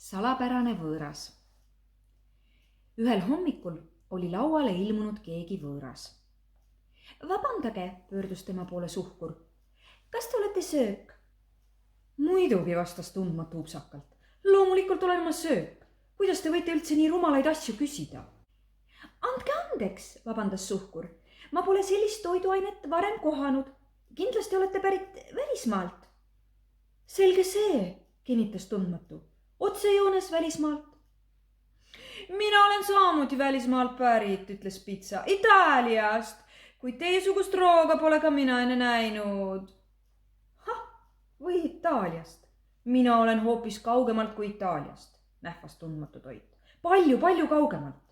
salapärane võõras. Ühel hommikul oli lauale ilmunud keegi võõras. Vabandage, pöördus tema poole suhkur. Kas te olete söök? Muidugi, vastas tundmatu upsakalt. Loomulikult olen ma söök. Kuidas te võite üldse nii rumalaid asju küsida? Andke andeks, vabandas suhkur. Ma pole sellist toiduainet varem kohanud. Kindlasti olete pärit välismaalt. Selge see, kinnitas tundmatu. Otsejoones välismaalt. Mina olen samuti välismaalt pärit, ütles pitsa. Itaaliast, kuid teisugust rooga pole ka mina enne näinud. Või Itaaliast. Mina olen hoopis kaugemalt kui Itaaliast, nähvas tundmatu toit. Palju kaugemalt.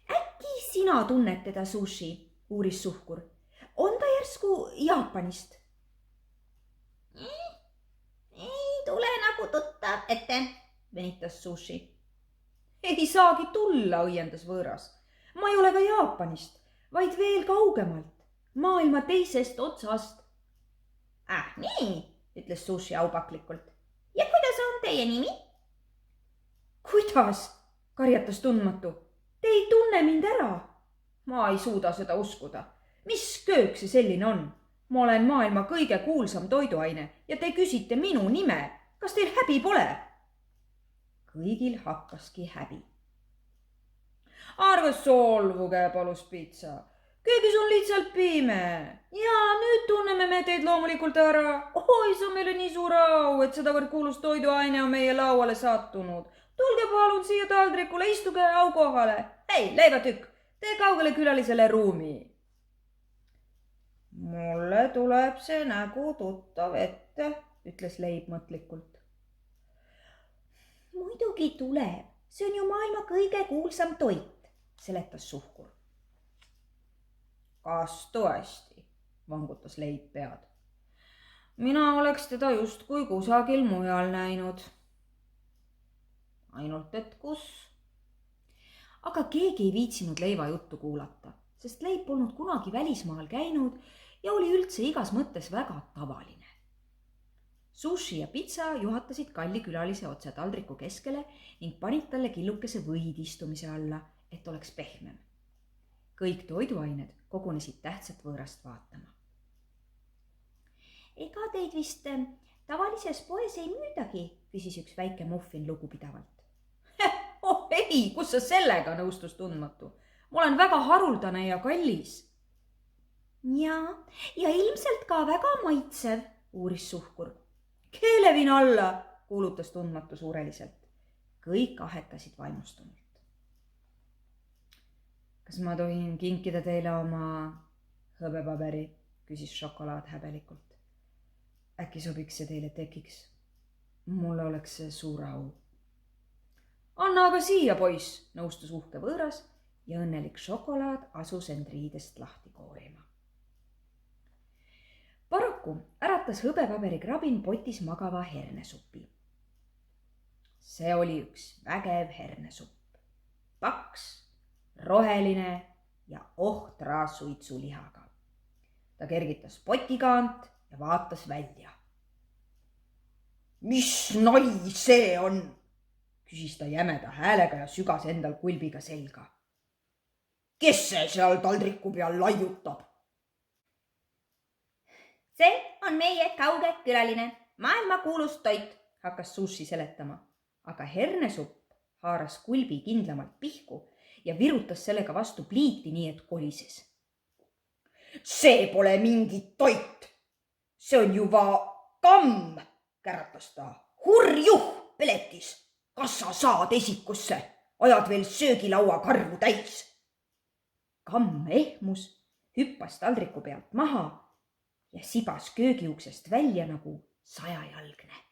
Äkki sina tunned teda, Sushi, uuris suhkur. On ta järsku Jaapanist? Ei tule nagu tuttav ette, venitas Sushi. Ei saagi tulla, õiendas võõras. Ma ei ole ka Jaapanist, vaid veel kaugemalt, maailma teisest otsast. Nii, ütles Sushi aupaklikult. Ja kuidas on teie nimi? Kuidas? Karjatas tundmatu. Te ei tunne mind ära. Ma ei suuda seda uskuda. Mis köök see selline on? Ma olen maailma kõige kuulsam toiduaine ja te küsite minu nime. Kas teil häbi pole? Kõigil hakkaski häbi. Arve solvuge, palus pitsa. Köögis on lihtsalt pime. Ja nüüd tunneme me teid loomulikult ära. Oi, see on meile nii suur au, et sedavõrd kuulus toiduaine on meie lauale sattunud. Tulge palun siia taldrikule, istuge au kohale. Hei, leivatükk, tee kaugele külalisele ruumi. Mulle tuleb see nägu tuttav ette, ütles leib mõtlikult. Muidugi tuleb, see on ju maailma kõige kuulsam toit, seletas suhkur. Kas tõesti, vangutas leib pead. Mina oleks teda justkui kusagil mujal näinud. Ainult et kus? Aga keegi ei viitsinud leiva juttu kuulata, sest leib polnud kunagi välismaal käinud ja oli üldse igas mõttes väga tavaline. Sushi ja pitsa juhatasid kalli külalise otse taldriku keskele ning panid talle killukese võid istumise alla, et oleks pehmem. Kõik toiduained kogunesid tähtsat võõrast vaatama. Ega teid vist tavalises poes ei müüdagi, küsis üks väike muffin lugupidavalt. Oh ei, kus sa sellega, nõustus tundmatu. Ma olen väga haruldane ja kallis. Ja ilmselt ka väga maitsev, uuris suhkur. Keelevin alla, kuulutas tundmatu suureliselt. Kõik ahetasid vaimustunult. Kas ma tohin kinkida teile oma hõbepaberi, küsis šokolaad häbelikult. Äkki sobiks see teile tekiks? Mulle oleks see suur au. Anna aga siia, poiss, nõustus uhke võõras ja õnnelik šokolaad asus end riidest lahti koorima. Paraku äratas hõbepaberi krabin potis magava hernesupi. See oli üks vägev hernesupp. Paks, roheline ja ohtra suitsulihaga. Ta kergitas potikaant ja vaatas välja. Mis nali see on? Küsis ta jämeda häälega ja sügas endal kulbiga selga. Kes see seal taldriku peal laiutab? See on meie kauge külaline, maailma kuulus toit, hakkas Sushi seletama, aga hernesupp haaras kulbi kindlamalt pihku ja virutas sellega vastu pliiti nii, et kolises. See pole mingi toit. See on juba kamm, käratas ta. Hurjuh, peletis. Kas sa saad esikusse? Ajad veel söögilaua karvu täis. Kamm ehmus, hüppas taldriku pealt maha ja sibas köögiuksest välja nagu sajajalgne.